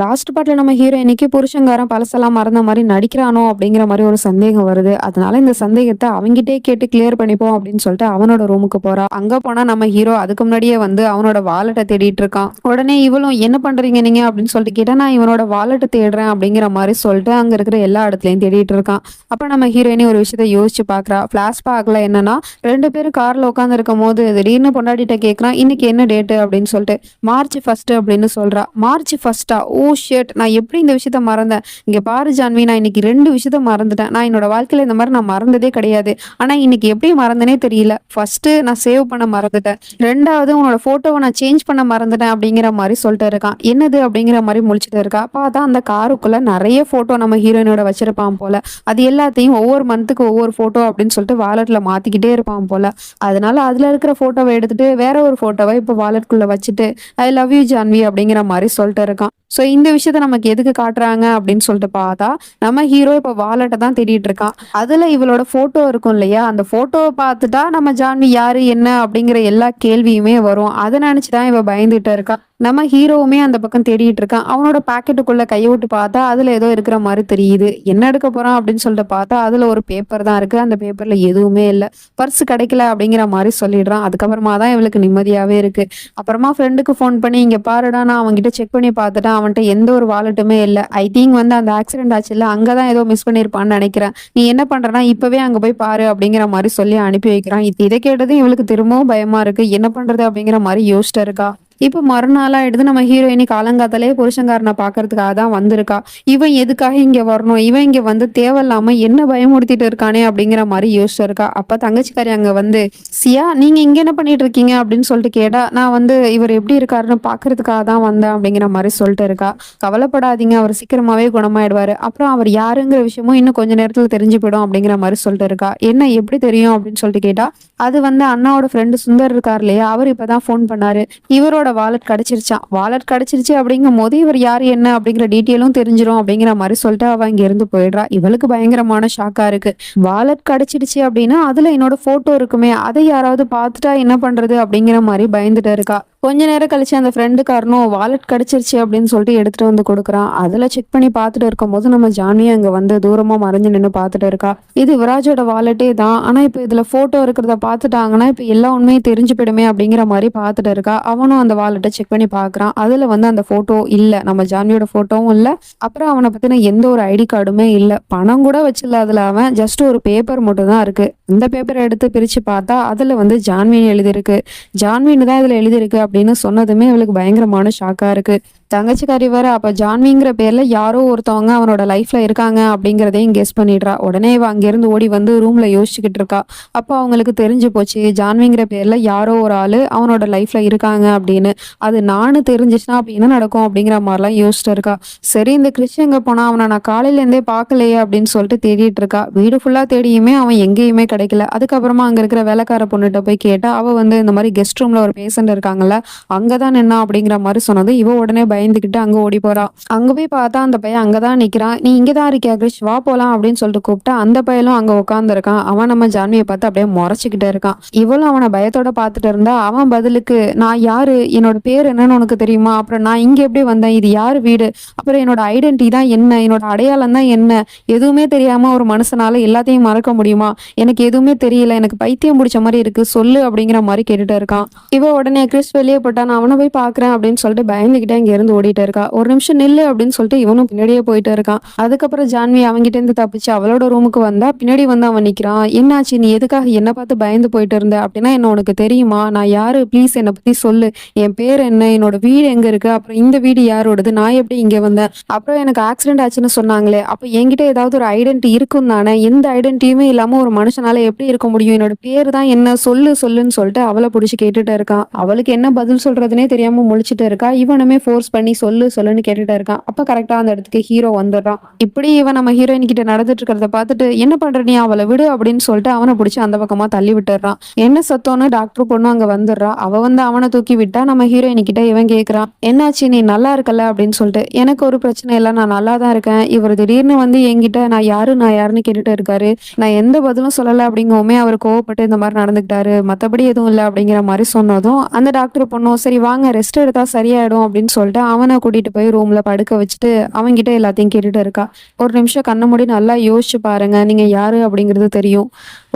Last பார்ட்ல நம்ம ஹீரோயினிக்கு புருஷன்காரன் பழசெல்லாம் மறந்த மாரி நடிக்கிறானோ அப்படிங்கிற மாரி ஒரு சந்தேகம் வருது. அதனால இந்த சந்தேகத்த அவன்கிட்டயே கேட்டு கிளியர் பண்ணிப்போம் அப்படின்னு சொல்லிட்டு அவனோட ரூமுக்கு போறா. அங்க போனா நம்ம ஹீரோ அதுக்கு முன்னாடியே வந்து அவனோட வாலெட்ட தேடிட்டு இருக்கான். உடனே இவளும் என்ன பண்றீங்க நீங்க அப்படின்னு சொல்லிட்டு கேட்டா, நான் இவனோட வாலெட்ட தேடுறேன் அப்படிங்கிற மாரி சொல்லிட்டு அங்க இருக்கிற எல்லா இடத்துலயும் தேடிட்டு இருக்கான். அப்ப நம்ம ஹீரோயினி ஒரு விஷயத்த யோசிச்சு பாக்குறா. பேக்ல என்னன்னா 2 பேரும் கார்ல உட்கார்ந்து இருக்கும்போது திடீர்னு பொண்டாட்டிட்ட கேட்கறான், இன்னைக்கு என்ன டேட்டு அப்படின்னு சொல்லிட்டு. மார்ச் 1 அப்படின்னு சொல்றா. March 1 oh shit! நான் எப்படி இந்த விஷயத்த மறந்தேன்? இங்க பாரு ஜான்வி, நான் இன்னைக்கு 2 விஷயத்த மறந்துட்டேன். நான் என்னோட வாழ்க்கையில இந்த மாரி நான் மறந்ததே கிடையாது. ஆனா இன்னைக்கு எப்படி மறந்தேனே தெரியல. ஃபர்ஸ்ட்டு நான் சேவ் பண்ண மறந்துட்டேன். 2வது உன்னோட ஃபோட்டோவ நான் சேஞ்ச் பண்ண மறந்துட்டேன் அப்படிங்கிற மாரி சொல்லிட்டு இருக்கான். என்னது அப்படிங்கிற மாரி முழிச்சுட்டு இருக்கா. பார்த்தா அந்த காருக்குள்ள நெறைய ஃபோட்டோ நம்ம ஹீரோயினோட வச்சிருப்பான் போல. அது எல்லாத்தையும் ஒவ்வொரு மந்த்துக்கு ஒவ்வொரு ஃபோட்டோ அப்படின்னு சொல்லிட்டு வாலெட்ல மாத்திக்கிட்டே இருப்பான் போல. அதனால அதுல இருக்கிற ஃபோட்டோவ எடுத்துட்டு வேற ஒரு ஃபோட்டோவ இப்ப வாலெட்குள்ள வச்சுட்டு, ஐ லவ் யூ ஜான்வி அப்படிங்கிற மாரி சொல்லிட்டு இருக்கான். ஸோ இந்த விஷயத்த நமக்கு எதுக்கு காட்டுறாங்க அப்படின்னு சொல்லிட்டு பார்த்தா, நம்ம ஹீரோ இப்ப வாலெட்ட தான் தேடிட்டு இருக்கான். அதுல இவளோட ஃபோட்டோ இருக்கும் இல்லையா? அந்த ஃபோட்டோவ பார்த்துட்டா நம்ம ஜான்வி யாரு? என்ன? அப்படிங்கிற எல்லா கேள்வியுமே வரும். அத நினைச்சு தான் இவ பயந்துட்டு இருக்கா. நம்ம ஹீரோவுமே அந்த பக்கம் தேடிட்டு இருக்கான். அவனோட பாக்கெட்டுக்குள்ள கைய விட்டு பார்த்தா, அதுல ஏதோ இருக்கிற மாரி தெரியுது. என்ன எடுக்க போறான் அப்படின்னு சொல்லிட்டு பார்த்தா, அதுல ஒரு பேப்பர் தான் இருக்கு. அந்த பேப்பர்ல எதுவுமே இல்ல. பர்ஸ் கிடைக்கல அப்படிங்கிற மாரி சொல்லிடுறான். அதுக்கப்புறமா தான் இவளுக்கு நிம்மதியாவே இருக்கு. அப்புறமா ஃப்ரெண்டுக்கு ஃபோன் பண்ணி, "இங்க பாருடா, நான் அவன்கிட்ட செக் பண்ணி பார்த்துட்டேன். அவன்ட்ட எந்த ஒரு வாலெட்டுமே இல்ல. ஐ திங்க் வந்து அந்த ஆக்சிடென்ட் ஆச்சுல்ல, அங்க தான் ஏதோ மிஸ் பண்ணியிருப்பான்னு நெனைக்கிறேன். நீ என்ன பண்றன்னா, இப்பவே அங்க போய் பாரு" அப்படிங்கிற மாரி சொல்லி அனுப்பி வைக்கிறான். இத கேட்டதும் இவளுக்கு திரும்பவும் பயமா இருக்கு. என்ன பண்றது அப்படிங்கிற மாரி யோசிச்சுட்டு இருக்கா. இப்ப மறுநாள் ஆயிடுது. நம்ம ஹீரோயினி காலங்காத்தாலே புருஷன்காரன பாக்கறதுக்காக தான் வந்திருக்கா. இவன் எதுக்காக இங்க வரணும்? இவன் இங்க வந்து தேவையில்லாம என்ன பயமுறுத்திட்டு இருக்கானே அப்படிங்கிற மாரி யோசிச்சு இருக்கா. அப்ப தங்கச்சிக்காரி அங்க வந்து, "சியா, நீங்க இங்க என்ன பண்ணிட்டு இருக்கீங்க?" அப்படின்னு சொல்லிட்டு கேட்டா, "நான் வந்து இவர் எப்படி இருக்காருன்னு பாக்குறதுக்காக தான் வந்தேன்" அப்படிங்கிற மாரி சொல்லிட்டு இருக்கா. "கவலைப்படாதீங்க, அவர் சீக்கிரமாவே குணமாயிடுவாரு. அப்புறம் அவர் யாருங்கிற விஷயமும் இன்னும் கொஞ்ச நேரத்துல தெரிஞ்சு போயிடும்" அப்படிங்கிற மாரி சொல்லிட்டு இருக்கா. "என்ன எப்படி தெரியும்?" அப்படின்னு சொல்லிட்டு கேட்டா, "அது வந்து அண்ணாவோட ஃப்ரெண்டு சுந்தர் இருக்கார் இல்லையா? அவர் இப்பதான் ஃபோன் பண்ணாரு. இவரோட வாலெட் கிடைச்சிருச்சாம். வாலெட் கிடைச்சிருச்சு அப்படிங்கும்போது இவர் யாரு என்ன அப்படிங்கிற டீட்டெயிலும் தெரிஞ்சிரும்" அப்படிங்கிற மாரி சொல்லிட்டு அவ இங்க இருந்து போயிடுறா. இவளுக்கு பயங்கரமான ஷாக்கா இருக்கு. வாலெட் கிடைச்சிடுச்சு அப்படின்னா அதுல என்னோட போட்டோ இருக்குமே, அதை யாராவது பார்த்துட்டா என்ன பண்றது அப்படிங்கிற மாரி பயந்துட்டு இருக்கா. கொஞ்ச நேரம் கழிச்சு அந்த ஃப்ரெண்டுக்காரனும் வாலெட் கிடைச்சிருச்சு அப்படின்னு சொல்லிட்டு எடுத்துட்டு வந்து கொடுக்குறான். அதுல செக் பண்ணி பார்த்துட்டு இருக்கும்போது நம்ம ஜான்வி அங்க வந்து தூரமா மறைஞ்சு நின்னு பார்த்துட்டு இருக்கா. இது விராஜோட வாலெட்டே தான். ஆனா இப்ப இதுல போட்டோ இருக்கிறத பார்த்துட்டாங்கன்னா இப்ப எல்லா உண்மையும் தெரிஞ்சு போயிடுமே அப்படிங்கிற மாரி பார்த்துட்டு இருக்கா. அவனும் அந்த வாலெட்ட செக் பண்ணி பார்க்கறான். அதுல வந்து அந்த போட்டோ இல்ல. நம்ம ஜான்வியோட போட்டோவும் இல்ல. அப்புறம் அவன பத்தின எந்த ஒரு ஐடி கார்டுமே இல்ல. பணம் கூட வச்சில்ல அதுல அவன். ஜஸ்ட் ஒரு பேப்பர் மட்டும் தான் இருக்கு. இந்த பேப்பரை எடுத்து பிரிச்சு பார்த்தா அதுல வந்து ஜான்வின்னு எழுதியிருக்கு. ஜான்வின்னு தான் இதுல எழுதியிருக்கு அப்படின்னு சொன்னதுமே இவளுக்கு பயங்கரமான ஷாக்கா இருக்கு. தங்கச்சிக்காரி வேற, அப்ப ஜான்விங்கிற பேர்ல யாரோ ஒருத்தவங்க அவனோட லைஃப்ல இருக்காங்க அப்படிங்கிறதையும் கெஸ் பண்ணிடுறா. உடனே இவ அங்கிருந்து ஓடி வந்து ரூம்ல யோசிச்சுக்கிட்டு இருக்கா. அப்போ அவங்களுக்கு தெரிஞ்சு போச்சு, ஜான்விங்கிற பேர்ல யாரோ ஒரு ஆளு அவனோட லைஃப்ல இருக்காங்க அப்படின்னு. அது நானும் தெரிஞ்சிச்சுன்னா அப்ப என்ன நடக்கும் அப்படிங்கிற மாதிரிலாம் யோசிச்சுட்டு இருக்கா. சரி, இந்த கிறிஷ் எங்க போனா? அவனை நான் காலையில இருந்தே பார்க்கலையே அப்படின்னு சொல்லிட்டு தேடிட்டு இருக்கா. வீடு ஃபுல்லா தேடியுமே அவன் எங்கேயுமே கிடைக்கல. அதுக்கப்புறமா அங்க இருக்கிற வேலைக்கார பொண்ணுகிட்ட போய் கேட்டா, அவ வந்து இந்த மாதிரி கெஸ்ட் ரூம்ல ஒரு பேஷண்ட் இருக்காங்கல்ல, அங்கதான் நின்னா அப்படிங்கிற மாதிரி சொன்னது. இவ உடனே பயந்துகிட்டு அங்க ஓடி போறா. அங்க போய் பார்த்தா அந்த பையன் அங்கதான் நிக்கிறான். "நீ இங்கதான் இருக்கியா கிரிஷ்? வா போலாம்" அப்படின்னு சொல்லிட்டு கூப்பிட்டா, அந்த பையனும் அங்க உட்கார்ந்து இருக்கான். அவன் நம்ம ஜான்வியை பார்த்து அப்படியே முறைச்சுக்கிட்டே இருக்கான். இவளும் அவனை பயத்தோட பார்த்துட்டு இருந்தா. அவன் பதிலுக்கு, "நான் யாரு? என்னோட பேர் என்னன்னு உனக்கு தெரியுமா? அப்புறம் நான் இங்க எப்படி வந்தேன்? இது யாரு வீடு? அப்புறம் என்னோட ஐடென்டிட்டி தான் என்ன? என்னோட அடையாளம் தான் என்ன? எதுவுமே தெரியாம ஒரு மனுஷனால எல்லாத்தையும் மறக்க முடியுமா? எனக்கு எதுவுமே தெரியல. எனக்கு பைத்தியம் பிடிச்ச மாதிரி இருக்கு. சொல்லு" அப்படிங்கிற மாதிரி கேட்டுட்டு இருக்கான். இவ உடனே, "கிறிஸ் வெளியே போட்டா, நான் அவனை போய் பாக்குறேன்" அப்படின்னு சொல்லிட்டு பயந்துகிட்டே இங்க இருந்து ஓடிட்டு இருக்கா. "ஒரு நிமிஷம் நில்லு" அப்படின்னு சொல்லிட்டு இவனும் பின்னாடியே போயிட்டு இருக்கான். அதுக்கப்புறம் ஜான்வி அவன்கிட்ட இருந்து தப்பிச்சு அவளோட ரூமுக்கு வந்தா. பின்னாடி வந்து அவன் நிக்கிறான். "என்னாச்சு? நீ எதுக்காக என்ன பார்த்து பயந்து போயிட்டு இருந்த? அப்படின்னா என்ன உனக்கு தெரியுமா? நான் யாரு? ப்ளீஸ் என்னை பத்தி சொல்லு. என் பேர் என்ன? என்னோட வீடு எங்க இருக்கு? அப்புறம் இந்த வீடு யாரோடது? நான் எப்படி இங்க வந்தேன்? அப்புறம் எனக்கு ஆக்சிடென்ட் ஆச்சுன்னு சொன்னாங்களே, அப்ப என்கிட்ட ஏதாவது ஒரு ஐடென்டிட்டி இருக்கும் தானே? எந்த ஐடென்டிட்டியுமே இல்லாம ஒரு மனுஷனால எப்படி இருக்க முடியும்? என்னோட பேரு தான் என்ன? சொல்லு சொல்லுன்னு" சொல்லிட்டு அவளை புடிச்சு கேட்டுட்டு இருக்கான். அவளுக்கு என்ன பதில் சொல்றதுனே தெரியாம முழிச்சிட்டு இருக்கா. இவனுமே ஃபோர்ஸ் பண்ணி சொல்லு சொல்லுன்னு கேட்டுட்டு இருக்கான். அப்ப கரெக்டா அந்த இடத்துக்கு ஹீரோ வந்துடுறான். இப்படி இவன் நம்ம ஹீரோயின் கிட்ட நடந்துட்டு இருக்கிறத பார்த்துட்டு, "என்ன பண்ற நீ? அவளை விடு" அப்படின்னு சொல்லிட்டு அவனை பிடிச்சி அந்த பக்கமா தள்ளி விட்டுறான். என்ன சத்தம்னு டாக்டர் பொண்ணு அங்க வந்துடுறா. அவ வந்து அவனை தூக்கி விட்டா. நம்ம ஹீரோயின் கிட்ட இவன் கேக்குறான், "என்னாச்சு? நீ நல்லா இருக்கல?" அப்படின்னு சொல்லிட்டு. "எனக்கு ஒரு பிரச்சனை இல்லை, நான் நல்லா தான் இருக்கேன். இவர் திடீர்னு வந்து என்கிட்ட நான் யாருன்னு கேட்டுட்டு இருக்காரு. நான் எந்த பதிலும் சொல்லல அப்படிங்கவுமே அவர் கோவப்பட்டு இந்த மாதிரி நடந்துக்கிட்டாரு. மத்தபடி எதுவும் இல்லை" அப்படிங்கிற மாதிரி சொன்னதும் அந்த டாக்டர் பொண்ணும், "சரி வாங்க, ரெஸ்ட் எடுத்தா சரியாயிடும்" அப்படின்னு சொல்லிட்டு அவனை கூட்டிட்டு போய் ரூம்ல படுக்க வச்சுட்டு அவன்கிட்ட எல்லாத்தையும் கேட்டுட்டு இருக்கா. ஒரு நிமிஷம் கண்ண மூடி நல்லா யோசிச்சு பாருங்க, நீங்க யாரு அப்படிங்கிறது தெரியும்.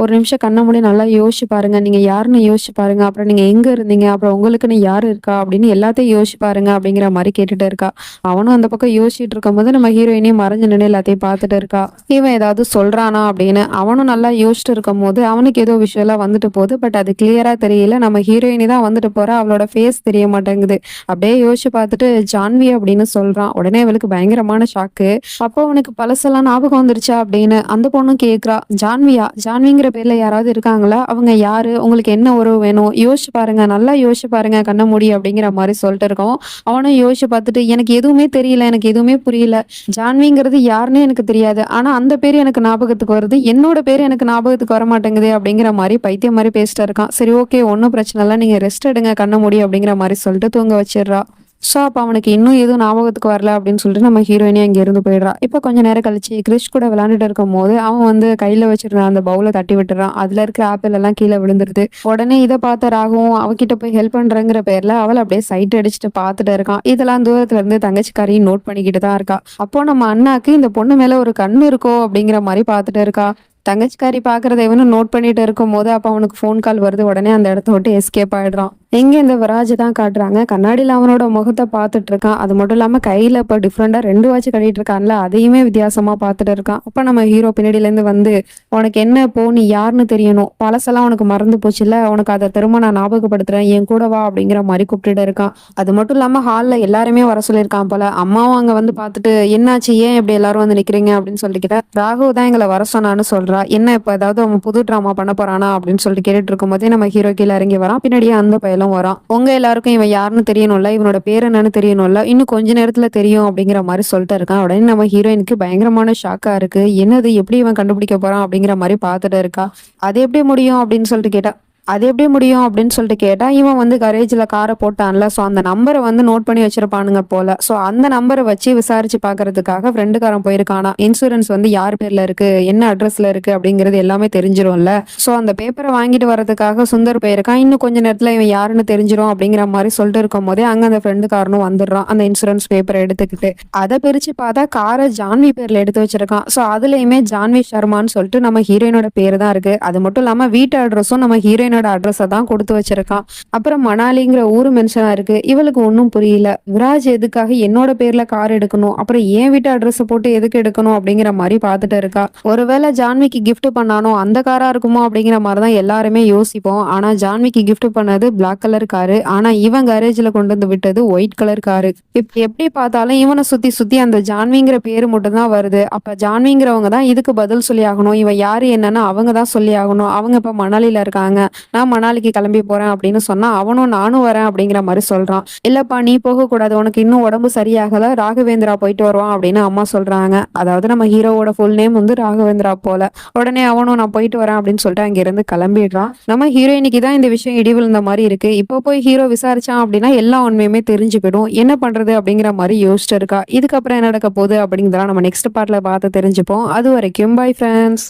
ஒரு நிமிஷம் கண்ண மூடி நல்லா யோசிச்சு பாருங்க, நீங்க யாருன்னு யோசிச்சு பாருங்க, அப்புறம் நீங்க எங்க இருந்தீங்க, அப்புறம் உங்களுக்குன்னு யாரு இருக்கா அப்படின்னு எல்லாத்தையும் யோசிச்சு பாருங்க அப்படிங்கிற மாதிரி கேட்டுட்டு இருக்கா. அவனும் அந்த பக்கம் யோசிச்சுட்டு இருக்கும்போது நம்ம ஹீரோயினையும் மறைஞ்சு நின்று எல்லாத்தையும் பார்த்துட்டு இருக்கா. இவன் ஏதாவது சொல்றானா அப்படின்னு அவனும் நல்லா யோசிச்சுட்டு இருக்கும் போது அவனுக்கு ஏதோ விஷயம் எல்லாம் வந்துட்டு போகுது. பட் அது கிளியரா தெரியல. நம்ம ஹீரோயினி தான் வந்துட்டு போறா, அவளோட ஃபேஸ் தெரிய மாட்டேங்குது. அப்படியே யோசிச்சு பார்த்துட்டு ஜான்வி அப்படின்னு சொல்றான். உடனே அவளுக்கு பயங்கரமான ஷாக்கு. அப்போ அவனுக்கு பழசெல்லாம் ஞாபகம் வந்துருச்சா அப்படின்னு அந்த பொண்ணும் கேக்குறா. ஜான்வியா? ஜான்விங்கிற பேர்ல யாராவது இருக்காங்களா? அவங்க யாரு? உங்களுக்கு என்ன உறவு வேணும்? யோசிச்சு பாருங்க, நல்லா யோசிச்சு பாருங்க கண்ண மூடி அப்படிங்கிற மாதிரி சொல்லிட்டு இருக்கோம். அவனும் யோசிச்சு பார்த்துட்டு எனக்கு எதுவுமே தெரியல, எனக்கு எதுவுமே புரியல. ஜான்விங்கிறது யாருன்னே எனக்கு தெரியாது. ஆனா அந்த பேர் எனக்கு ஞாபகத்துக்கு வருது. என்னோட பேர் எனக்கு ஞாபகத்துக்கு வர மாட்டேங்குது அப்படிங்கிற மாதிரி பைத்தியம் மாதிரி பேசிட்டு இருக்கான். சரி, ஓகே, ஒன்றும் பிரச்சனை இல்லை, நீங்க ரெஸ்ட் எடுங்க கண்ண மூடி அப்படிங்கிற மாதிரி சொல்லிட்டு தூங்க வச்சிடுறா. ஸோ அப்போ அவனுக்கு இன்னும் எதுவும் ஞாபகத்துக்கு வரல அப்படின்னு சொல்லிட்டு நம்ம ஹீரோயினே அங்கே இருந்து போயிடுறா. இப்போ கொஞ்ச நேரம் கழிச்சு கிறிஷ் கூட விளையாண்டுட்டு இருக்கும் போது அவன் வந்து கையில வச்சிருந்த அந்த பவுலை தட்டி விட்டுறான். அதுல இருக்க ஆப்பிள் எல்லாம் கீழே விழுந்துருது. உடனே இதை பார்த்த ராகவும் அவகிட்ட போய் ஹெல்ப் பண்றேங்கிற பேர்ல அவளை அப்படியே சைட் அடிச்சுட்டு பார்த்துட்டு இருக்கான். இதெல்லாம் தூரத்துல இருந்து தங்கச்சிக்காரையும் நோட் பண்ணிக்கிட்டு தான் இருக்கா. அப்போ நம்ம அண்ணாக்கு இந்த பொண்ணு மேல ஒரு கண்ணு இருக்கோ அப்படிங்கிற மாதிரி பார்த்துட்டு இருக்கா. தங்கச்சிக்காரி பாக்குறத இவனும் நோட் பண்ணிட்டு இருக்கும் போது அப்ப அவனுக்கு ஃபோன் கால் வருது. உடனே அந்த இடத்த விட்டு எஸ்கேப் ஆயிடுறான். எங்க இந்த விராஜ் தான் காட்டுறாங்க. கண்ணாடியில அவனோட முகத்தை பார்த்துட்டு இருக்கான். அது மட்டும் இல்லாம கையில இப்ப டிஃப்ரெண்டா 2 வாட்ச் கட்டிட்டு இருக்கான்ல, அதையுமே வித்தியாசமா பார்த்துட்டு இருக்கான். அப்ப நம்ம ஹீரோ பின்னாடில இருந்து வந்து உனக்கு என்ன இப்போ, நீ யாருன்னு தெரியணும், பழசெல்லாம் உனக்கு மறந்து போச்சுல்ல, உனக்கு அதை திரும்ப நான் ஞாபகப்படுத்துறேன், என் கூட வா அப்படிங்கிற மாதிரி கூப்பிட்டுட்டு இருக்கான். அது மட்டும் இல்லாம ஹால்ல எல்லாருமே வர சொல்லியிருக்கான் போல. அம்மாவும் அங்க வந்து பார்த்துட்டு என்னாச்சு, ஏன் இப்படி எல்லாரும் வந்து நிக்கிறீங்க அப்படின்னு சொல்லிக்கிட்ட ராகு தான் எங்களை வர சொன்னான்னு சொல்றா. என்ன இப்ப ஏதாவது அவன் புது ட்ராமா பண்ண போறானா அப்படின்னு சொல்லிட்டு கேட்டுட்டு இருக்கும் போதே நம்ம ஹீரோ கீழே இறங்கி வரான். பின்னாடியே அந்த பையலும் வரான். உங்க எல்லாருக்கும் இவன் யாருன்னு தெரியணும்ல, இவனோட பேர் என்னன்னு தெரியணும்ல, இன்னும் கொஞ்ச நேரத்துல தெரியும் அப்படிங்கிற மாதிரி சொல்லிட்டு இருக்கான். உடனே நம்ம ஹீரோயினுக்கு பயங்கரமான ஷாக்கா இருக்கு. என்னது, எப்படி இவன் கண்டுபிடிக்க போறான் அப்படிங்கிற மாதிரி பார்த்துட்டு இருக்கா. அது எப்படி முடியும் அப்படின்னு சொல்லிட்டு கேட்டா. அது எப்படி முடியும் அப்படின்னு சொல்லிட்டு கேட்டா, இவன் வந்து கரேஜ்ல காரை போட்டான்ல, ஸோ அந்த நம்பரை வந்து நோட் பண்ணி வச்சிருப்பானுங்க போல. ஸோ அந்த நம்பரை வச்சு விசாரிச்சு பாக்குறதுக்காக ஃப்ரெண்டுக்காரன் போயிருக்கானா. இன்சூரன்ஸ் வந்து யார் பேர்ல இருக்கு, என்ன அட்ரஸ்ல இருக்கு அப்படிங்கிறது எல்லாமே தெரிஞ்சிரும்ல. ஸோ அந்த பேப்பரை வாங்கிட்டு வரதுக்காக சுந்தர் போயிருக்கான். இன்னும் கொஞ்ச நேரத்துல இவன் யாருன்னு தெரிஞ்சிரும் அப்படிங்கிற மாதிரி சொல்லிட்டு இருக்கும் போதே அங்க அந்த ஃப்ரெண்டுக்காரனும் வந்துடுறான் அந்த இன்சூரன்ஸ் பேப்பரை எடுத்துக்கிட்டு. அதை பிரிச்சு பார்த்தா காரை ஜான்வி பேர்ல எடுத்து வச்சிருக்கான். ஸோ அதுலயுமே ஜான்வி சர்மான்னு சொல்லிட்டு நம்ம ஹீரோயினோட பேரு தான் இருக்கு. அது மட்டும் இல்லாம வீட்டு அட்ரஸும் நம்ம ஹீரோயினோட அட்ரஸை தான் கொடுத்து வச்சிருக்கான். அப்புறம் மணாலிங்கிற ஊரு மென்ஷனா இருக்கு. இவளுக்கு ஒன்றும் புரியல. விராஜ் எதுக்காக என்னோட பேர்ல கார் எடுக்கணும், அப்புறம் என் வீட்டு அட்ரஸ் போட்டு எதுக்கு எடுக்கணும் அப்படிங்கிற மாதிரி பார்த்துட்டு இருக்கா. ஒருவேளை ஜான்விக்கு கிஃப்ட் பண்ணானோ அந்த காரா இருக்குமோ அப்படிங்கிற மாதிரி தான் எல்லாருமே யோசிப்போம். ஆனா ஜான்விக்கு கிஃப்ட் பண்ணது பிளாக் கலர் காரு, ஆனா இவன் கரேஜ்ல கொண்டு வந்து விட்டது ஒயிட் கலர் காரு. இப்ப எப்படி பார்த்தாலும் இவனை சுத்தி சுத்தி அந்த ஜான்விங்கிற பேரு மட்டும் தான் வருது. அப்ப ஜான்விங்கிறவங்க தான் இதுக்கு பதில் சொல்லி ஆகணும். இவன் யாரு என்னன்னு அவங்க தான் சொல்லி ஆகணும். அவங்க இப்ப மணாலில இருக்காங்க, நான் மணாலிக்கு கிளம்பி போறேன் அப்படின்னு சொன்னா அவனும் நானும் வரேன் அப்படிங்கிற மாதிரி சொல்றான். இல்லப்பா, நீ போக கூடாது, உனக்கு இன்னும் உடம்பு சரியாகல, ராகவேந்திரா போயிட்டு வருவான் அப்படின்னு அம்மா சொல்றாங்க. அதாவது நம்ம ஹீரோவோட ஃபுல் நேம் வந்து ராகவேந்திரா போல. உடனே அவனும் நான் போயிட்டு வரேன் அப்படின்னு சொல்லிட்டு அங்க இருந்து கிளம்பிடுறான். நம்ம ஹீரோயினுக்கு தான் இந்த விஷயம் இடி விழுந்த மாதிரி இருக்கு. இப்போ போய் ஹீரோ விசாரிச்சான் அப்படின்னா எல்லா உண்மையுமே தெரிஞ்சு போயிடும். என்ன பண்றது அப்படிங்கிற மாதிரி யோசிச்சு இருக்கா. இதுக்கப்புறம் என்ன நடக்க போகுது அப்படிங்கிறதெல்லாம் நம்ம நெக்ஸ்ட் பார்ட்ல பார்த்து தெரிஞ்சுப்போம். அது வரைக்கும் பை ஃப்ரெண்ட்ஸ்.